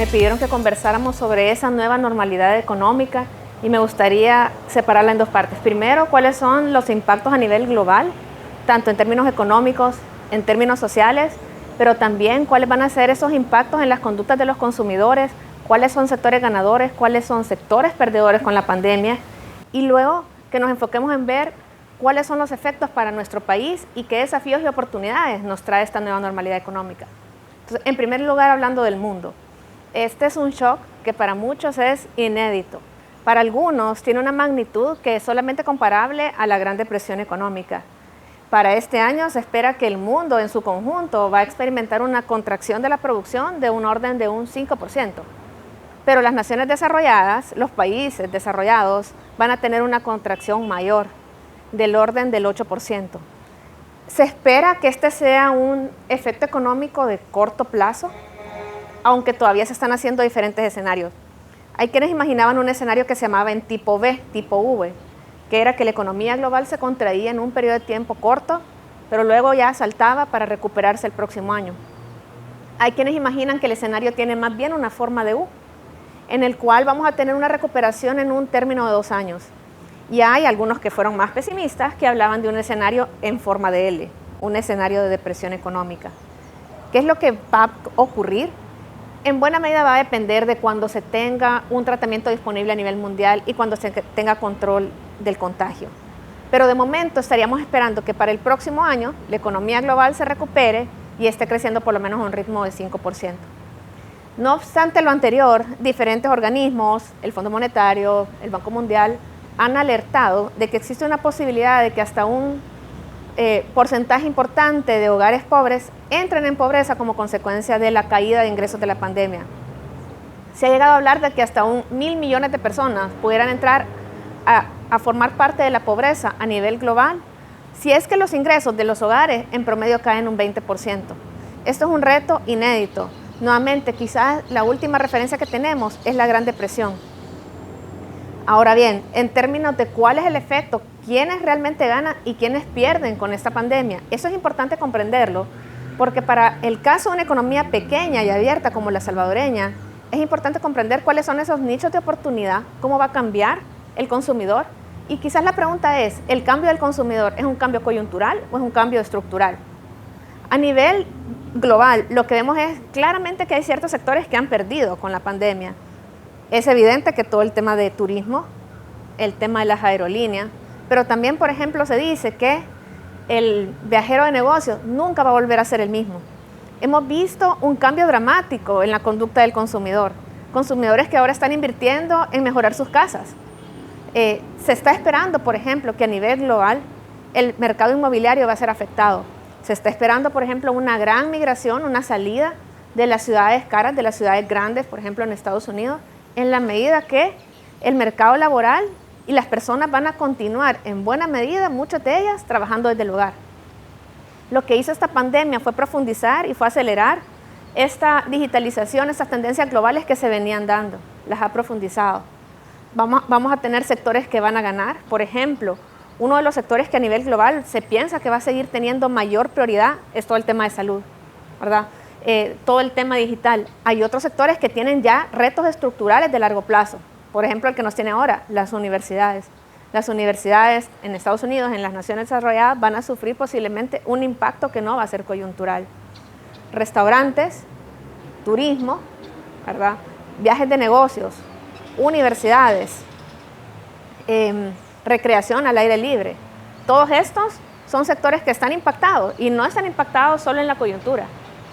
me pidieron que conversáramos sobre esa nueva normalidad económica y me gustaría separarla en dos partes. Primero, cuáles son los impactos a nivel global, tanto en términos económicos, en términos sociales, pero también cuáles van a ser esos impactos en las conductas de los consumidores, cuáles son sectores ganadores, cuáles son sectores perdedores con la pandemia, y luego que nos enfoquemos en ver cuáles son los efectos para nuestro país y qué desafíos y oportunidades nos trae esta nueva normalidad económica. Entonces, en primer lugar, hablando del mundo, este es un shock que para muchos es inédito. Para algunos tiene una magnitud que es solamente comparable a la Gran Depresión económica. Para este año se espera que el mundo en su conjunto va a experimentar una contracción de la producción de un orden de un 5%. Pero las naciones desarrolladas, los países desarrollados, van a tener una contracción mayor, del orden del 8%. Se espera que este sea un efecto económico de corto plazo, aunque todavía se están haciendo diferentes escenarios. Hay quienes imaginaban un escenario que se llamaba en tipo B, tipo V, que era que la economía global se contraía en un periodo de tiempo corto, pero luego ya saltaba para recuperarse el próximo año. Hay quienes imaginan que el escenario tiene más bien una forma de U, en el cual vamos a tener una recuperación en un término de 2 años. Y hay algunos que fueron más pesimistas que hablaban de un escenario en forma de L, un escenario de depresión económica. ¿Qué es lo que va a ocurrir? En buena medida va a depender de cuando se tenga un tratamiento disponible a nivel mundial y cuando se tenga control del contagio. Pero de momento estaríamos esperando que para el próximo año la economía global se recupere y esté creciendo por lo menos a un ritmo de 5%. No obstante lo anterior, diferentes organismos, el Fondo Monetario, el Banco Mundial, han alertado de que existe una posibilidad de que hasta un porcentaje importante de hogares pobres entren en pobreza como consecuencia de la caída de ingresos de la pandemia. Se ha llegado a hablar de que hasta 1.000 millones de personas pudieran entrar a formar parte de la pobreza a nivel global, si es que los ingresos de los hogares en promedio caen un 20%. Esto es un reto inédito. Nuevamente, quizás la última referencia que tenemos es la Gran Depresión. Ahora bien, en términos de cuál es el efecto, quiénes realmente ganan y quiénes pierden con esta pandemia, eso es importante comprenderlo, porque para el caso de una economía pequeña y abierta como la salvadoreña, es importante comprender cuáles son esos nichos de oportunidad, cómo va a cambiar el consumidor. Y quizás la pregunta es, ¿el cambio del consumidor es un cambio coyuntural o es un cambio estructural? A nivel global, lo que vemos es claramente que hay ciertos sectores que han perdido con la pandemia. Es evidente que todo el tema de turismo, el tema de las aerolíneas, pero también, por ejemplo, se dice que el viajero de negocios nunca va a volver a ser el mismo. Hemos visto un cambio dramático en la conducta del consumidor. Consumidores que ahora están invirtiendo en mejorar sus casas. Se está esperando, por ejemplo, que a nivel global el mercado inmobiliario va a ser afectado. Se está esperando, por ejemplo, una gran migración, una salida de las ciudades caras, de las ciudades grandes, por ejemplo, en Estados Unidos, en la medida que el mercado laboral y las personas van a continuar en buena medida, muchas de ellas, trabajando desde el hogar. Lo que hizo esta pandemia fue profundizar y fue acelerar esta digitalización, estas tendencias globales que se venían dando, las ha profundizado. Vamos a tener sectores que van a ganar. Por ejemplo, uno de los sectores que a nivel global se piensa que va a seguir teniendo mayor prioridad es todo el tema de salud, ¿verdad? Todo el tema digital. Hay otros sectores que tienen ya retos estructurales de largo plazo. Por ejemplo, el que nos tiene ahora, las universidades. Las universidades en Estados Unidos, en las naciones desarrolladas, van a sufrir posiblemente un impacto que no va a ser coyuntural. Restaurantes, turismo, ¿verdad? Viajes de negocios, universidades, recreación al aire libre. Todos estos son sectores que están impactados y no están impactados solo en la coyuntura,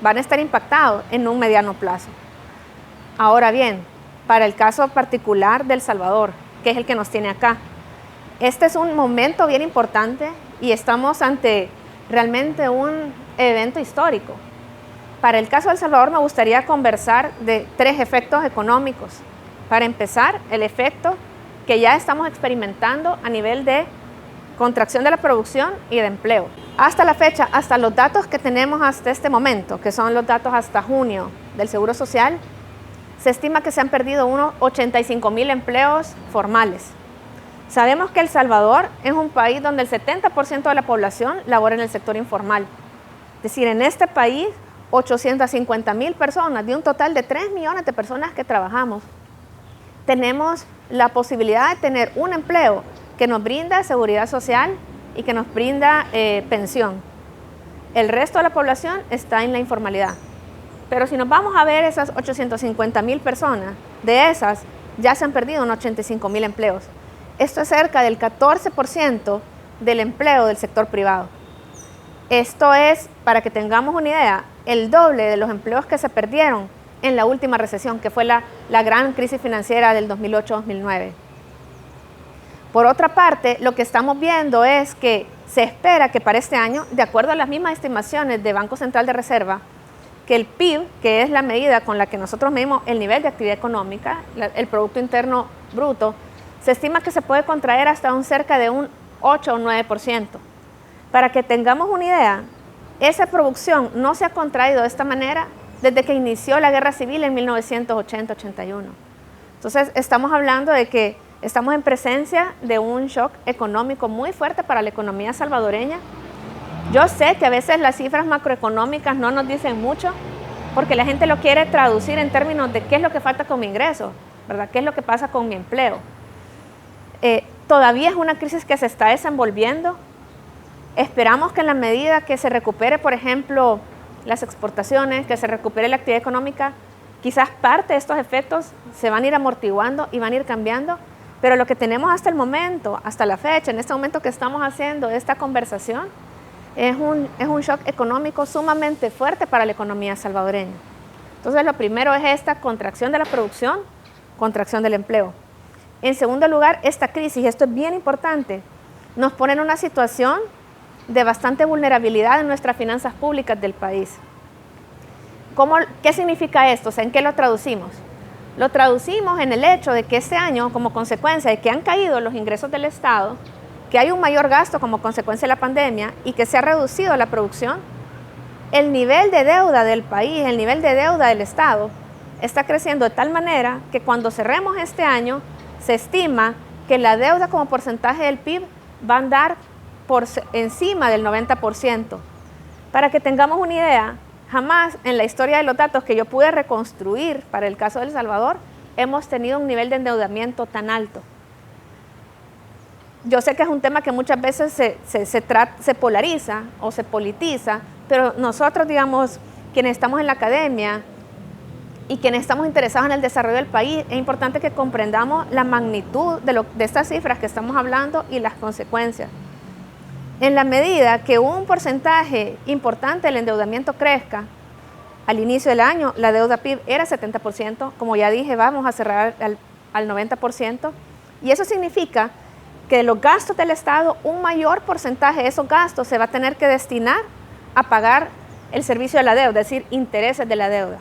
van a estar impactados en un mediano plazo. Ahora bien, para el caso particular de El Salvador, que es el que nos tiene acá, este es un momento bien importante y estamos ante realmente un evento histórico. Para el caso de El Salvador me gustaría conversar de 3 efectos económicos. Para empezar, el efecto que ya estamos experimentando a nivel de contracción de la producción y de empleo. Hasta la fecha, hasta los datos que tenemos hasta este momento, que son los datos hasta junio del Seguro Social, se estima que se han perdido unos 85,000 empleos formales. Sabemos que El Salvador es un país donde el 70% de la población labora en el sector informal. Es decir, en este país 850,000 personas, de un total de 3 millones de personas que trabajamos, tenemos la posibilidad de tener un empleo que nos brinda seguridad social y que nos brinda pensión. El resto de la población está en la informalidad. Pero si nos vamos a ver esas 850,000 personas, de esas ya se han perdido unos 85,000 empleos. Esto es cerca del 14% del empleo del sector privado. Esto es, para que tengamos una idea, el doble de los empleos que se perdieron en la última recesión, que fue la gran crisis financiera del 2008-2009. Por otra parte, lo que estamos viendo es que se espera que para este año, de acuerdo a las mismas estimaciones del Banco Central de Reserva, que el PIB, que es la medida con la que nosotros medimos el nivel de actividad económica, el Producto Interno Bruto, se estima que se puede contraer hasta cerca de un 8 o 9%. Para que tengamos una idea, esa producción no se ha contraído de esta manera desde que inició la Guerra Civil en 1980-81. Entonces, estamos hablando de que estamos en presencia de un shock económico muy fuerte para la economía salvadoreña. Yo sé que a veces las cifras macroeconómicas no nos dicen mucho, porque la gente lo quiere traducir en términos de qué es lo que falta con mi ingreso, ¿verdad? ¿Qué es lo que pasa con mi empleo? Todavía es una crisis que se está desenvolviendo. Esperamos que en la medida que se recupere, por ejemplo, las exportaciones, que se recupere la actividad económica, quizás parte de estos efectos se van a ir amortiguando y van a ir cambiando, pero lo que tenemos hasta el momento, hasta la fecha, en este momento que estamos haciendo esta conversación, es un shock económico sumamente fuerte para la economía salvadoreña. Entonces, lo primero es esta contracción de la producción, contracción del empleo. En segundo lugar, esta crisis, y esto es bien importante, nos pone en una situación de bastante vulnerabilidad en nuestras finanzas públicas del país. ¿Qué significa esto? O sea, ¿en qué lo traducimos? Lo traducimos en el hecho de que este año, como consecuencia de que han caído los ingresos del Estado, que hay un mayor gasto como consecuencia de la pandemia y que se ha reducido la producción, el nivel de deuda del país, el nivel de deuda del Estado, está creciendo de tal manera que cuando cerremos este año, se estima que la deuda como porcentaje del PIB va a andar por encima del 90%. Para que tengamos una idea, jamás en la historia de los datos que yo pude reconstruir para el caso de El Salvador, hemos tenido un nivel de endeudamiento tan alto. Yo sé que es un tema que muchas veces se polariza o se politiza, pero nosotros, digamos, quienes estamos en la academia y quienes estamos interesados en el desarrollo del país, es importante que comprendamos la magnitud de estas cifras que estamos hablando y las consecuencias. En la medida que un porcentaje importante del endeudamiento crezca, al inicio del año la deuda PIB era 70%, como ya dije, vamos a cerrar al 90%, y eso significa que de los gastos del Estado, un mayor porcentaje de esos gastos se va a tener que destinar a pagar el servicio de la deuda, es decir, intereses de la deuda.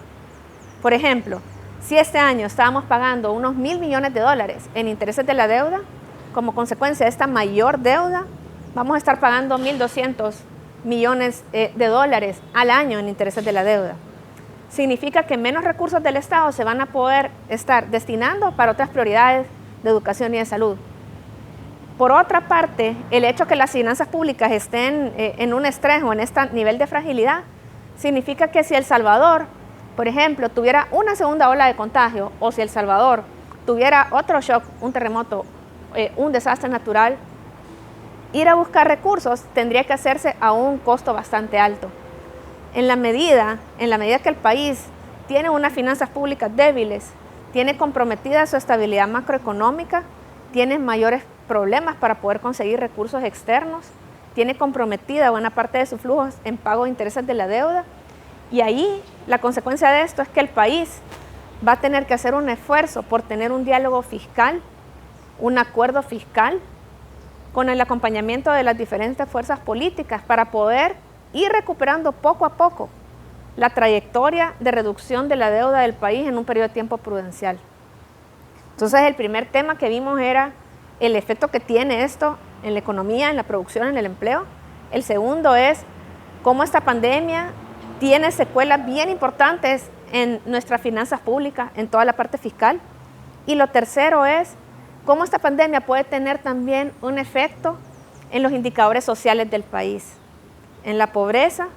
Por ejemplo, si este año estábamos pagando unos $1,000 millones en intereses de la deuda, como consecuencia de esta mayor deuda, vamos a estar pagando $1,200 millones al año en intereses de la deuda. Significa que menos recursos del Estado se van a poder estar destinando para otras prioridades de educación y de salud. Por otra parte, el hecho que las finanzas públicas estén en un estrés o en este nivel de fragilidad, significa que si El Salvador, por ejemplo, tuviera una segunda ola de contagio, o si El Salvador tuviera otro shock, un terremoto, un desastre natural, ir a buscar recursos tendría que hacerse a un costo bastante alto. En la medida que el país tiene unas finanzas públicas débiles, tiene comprometida su estabilidad macroeconómica, tiene mayores problemas para poder conseguir recursos externos, tiene comprometida buena parte de sus flujos en pago de intereses de la deuda, y ahí la consecuencia de esto es que el país va a tener que hacer un esfuerzo por tener un diálogo fiscal, un acuerdo fiscal, con el acompañamiento de las diferentes fuerzas políticas para poder ir recuperando poco a poco la trayectoria de reducción de la deuda del país en un periodo de tiempo prudencial. Entonces, el primer tema que vimos era el efecto que tiene esto en la economía, en la producción, en el empleo. El segundo es cómo esta pandemia tiene secuelas bien importantes en nuestras finanzas públicas, en toda la parte fiscal. Y lo tercero es cómo esta pandemia puede tener también un efecto en los indicadores sociales del país, en la pobreza,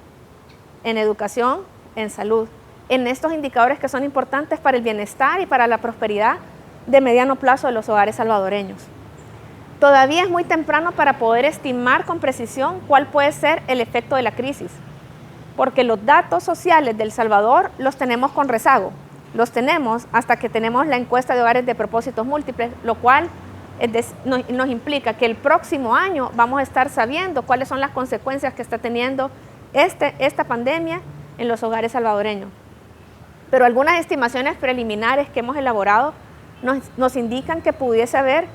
en educación, en salud, en estos indicadores que son importantes para el bienestar y para la prosperidad de mediano plazo de los hogares salvadoreños. Todavía es muy temprano para poder estimar con precisión cuál puede ser el efecto de la crisis, porque los datos sociales de El Salvador los tenemos con rezago. Los tenemos hasta que tenemos la encuesta de hogares de propósitos múltiples, lo cual nos implica que el próximo año vamos a estar sabiendo cuáles son las consecuencias que está teniendo esta pandemia en los hogares salvadoreños. Pero algunas estimaciones preliminares que hemos elaborado nos indican que pudiese haber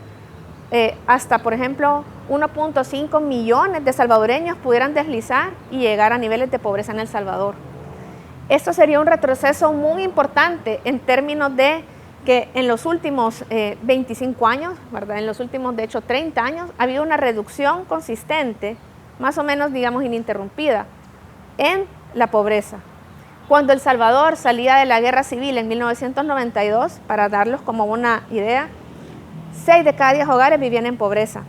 hasta, por ejemplo, 1.5 millones de salvadoreños pudieran deslizar y llegar a niveles de pobreza en El Salvador. Esto sería un retroceso muy importante en términos de que en los últimos 25 años, ¿verdad? En los últimos, de hecho, 30 años, ha habido una reducción consistente, más o menos, digamos, ininterrumpida, en la pobreza. Cuando El Salvador salía de la guerra civil en 1992, para darlos como una idea, 6 de cada 10 hogares vivían en pobreza.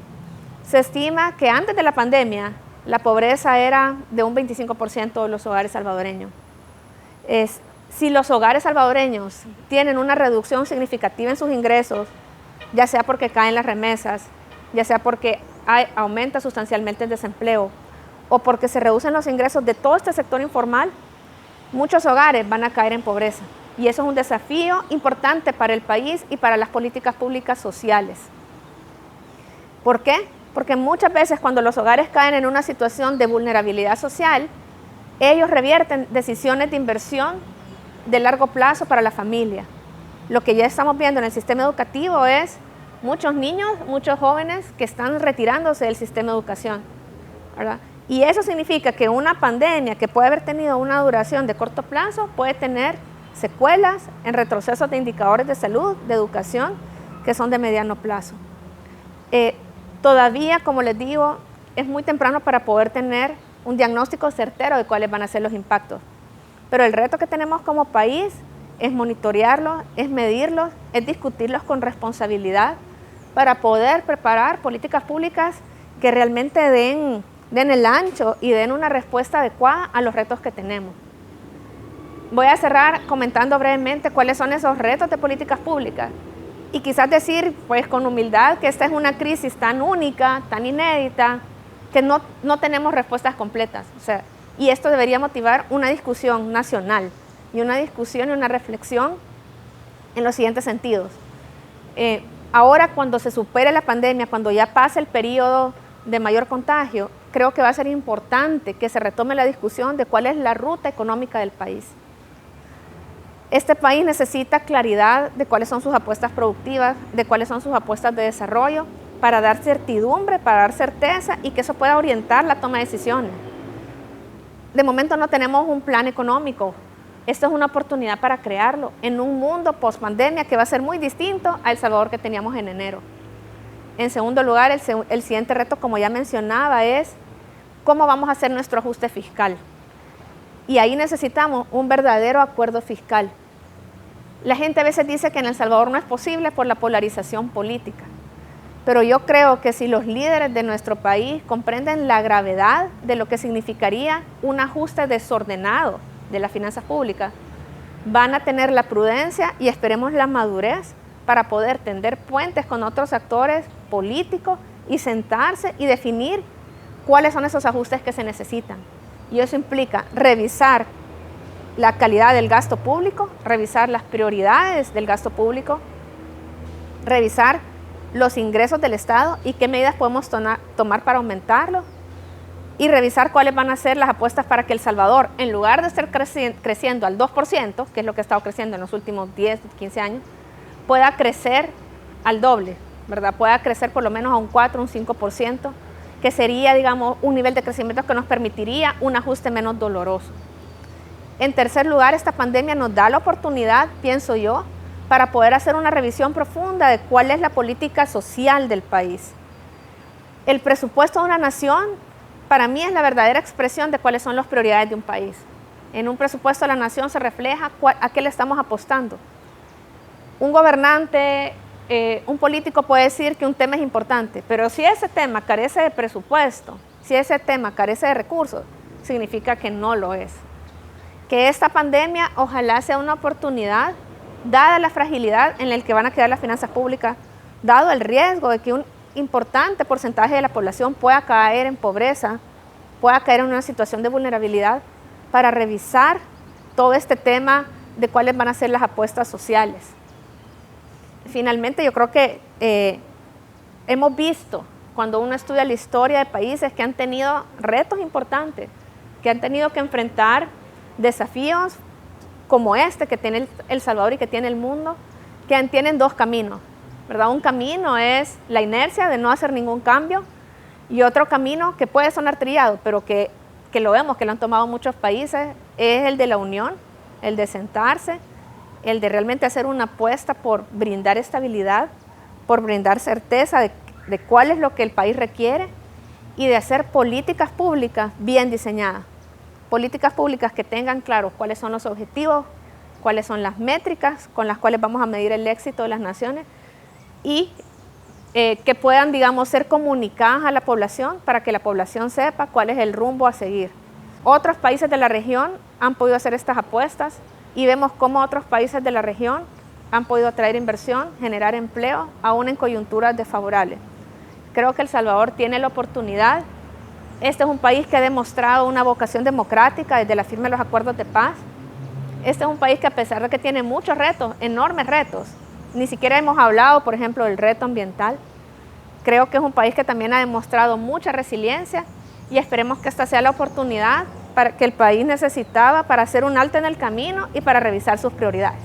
Se estima que antes de la pandemia, la pobreza era de un 25% de los hogares salvadoreños. Si los hogares salvadoreños tienen una reducción significativa en sus ingresos, ya sea porque caen las remesas, ya sea porque aumenta sustancialmente el desempleo, o porque se reducen los ingresos de todo este sector informal, muchos hogares van a caer en pobreza. Y eso es un desafío importante para el país y para las políticas públicas sociales. ¿Por qué? Porque muchas veces cuando los hogares caen en una situación de vulnerabilidad social, ellos revierten decisiones de inversión de largo plazo para la familia. Lo que ya estamos viendo en el sistema educativo es muchos niños, muchos jóvenes que están retirándose del sistema de educación, ¿verdad? Y eso significa que una pandemia que puede haber tenido una duración de corto plazo puede tener secuelas en retrocesos de indicadores de salud, de educación, que son de mediano plazo. Todavía, como les digo, es muy temprano para poder tener un diagnóstico certero de cuáles van a ser los impactos. Pero el reto que tenemos como país es monitorearlos, es medirlos, es discutirlos con responsabilidad para poder preparar políticas públicas que realmente den el ancho y den una respuesta adecuada a los retos que tenemos. Voy a cerrar comentando brevemente cuáles son esos retos de políticas públicas y quizás decir, pues con humildad, que esta es una crisis tan única, tan inédita, que no tenemos respuestas completas. O sea, y esto debería motivar una discusión nacional y una discusión y una reflexión en los siguientes sentidos. Ahora, cuando se supere la pandemia, cuando ya pase el periodo de mayor contagio, creo que va a ser importante que se retome la discusión de cuál es la ruta económica del país. Este país necesita claridad de cuáles son sus apuestas productivas, de cuáles son sus apuestas de desarrollo, para dar certidumbre, para dar certeza y que eso pueda orientar la toma de decisiones. De momento no tenemos un plan económico. Esto es una oportunidad para crearlo en un mundo post-pandemia que va a ser muy distinto a El Salvador que teníamos en enero. En segundo lugar, el siguiente reto, como ya mencionaba, es cómo vamos a hacer nuestro ajuste fiscal. Y ahí necesitamos un verdadero acuerdo fiscal. La gente a veces dice que en El Salvador no es posible por la polarización política. Pero yo creo que si los líderes de nuestro país comprenden la gravedad de lo que significaría un ajuste desordenado de las finanzas públicas, van a tener la prudencia y esperemos la madurez para poder tender puentes con otros actores políticos y sentarse y definir cuáles son esos ajustes que se necesitan. Y eso implica revisar la calidad del gasto público, revisar las prioridades del gasto público, revisar los ingresos del Estado y qué medidas podemos tomar para aumentarlo, y revisar cuáles van a ser las apuestas para que El Salvador, en lugar de estar creciendo al 2%, que es lo que ha estado creciendo en los últimos 10, 15 años, pueda crecer al doble, ¿verdad? Pueda crecer por lo menos a un 4, un 5%, que sería, digamos, un nivel de crecimiento que nos permitiría un ajuste menos doloroso. En tercer lugar, esta pandemia nos da la oportunidad, pienso yo, para poder hacer una revisión profunda de cuál es la política social del país. El presupuesto de una nación, para mí, es la verdadera expresión de cuáles son las prioridades de un país. En un presupuesto de la nación se refleja a qué le estamos apostando. Un gobernante, un político puede decir que un tema es importante, pero si ese tema carece de presupuesto, si ese tema carece de recursos, significa que no lo es. que esta pandemia ojalá sea una oportunidad, dada la fragilidad en la que van a quedar las finanzas públicas, dado el riesgo de que un importante porcentaje de la población pueda caer en pobreza, pueda caer en una situación de vulnerabilidad, para revisar todo este tema de cuáles van a ser las apuestas sociales. Finalmente, yo creo que hemos visto, cuando uno estudia la historia de países que han tenido retos importantes, que han tenido que enfrentar desafíos como este que tiene El Salvador y que tiene el mundo, que tienen dos caminos, ¿verdad? Un camino es la inercia de no hacer ningún cambio, y otro camino que puede sonar trillado, pero que lo vemos, que lo han tomado muchos países, es el de la unión, el de sentarse, el de realmente hacer una apuesta por brindar estabilidad, por brindar certeza de cuál es lo que el país requiere, y de hacer políticas públicas bien diseñadas. Políticas públicas que tengan claro cuáles son los objetivos, cuáles son las métricas con las cuales vamos a medir el éxito de las naciones, y que puedan, digamos, ser comunicadas a la población para que la población sepa cuál es el rumbo a seguir. Otros países de la región han podido hacer estas apuestas y vemos cómo otros países de la región han podido atraer inversión, generar empleo, aún en coyunturas desfavorables. Creo que El Salvador tiene la oportunidad. Este es un país que ha demostrado una vocación democrática desde la firma de los acuerdos de paz. Este es un país que, a pesar de que tiene muchos retos, enormes retos, ni siquiera hemos hablado, por ejemplo, del reto ambiental. Creo que es un país que también ha demostrado mucha resiliencia, y esperemos que esta sea la oportunidad que el país necesitaba para hacer un alto en el camino y para revisar sus prioridades.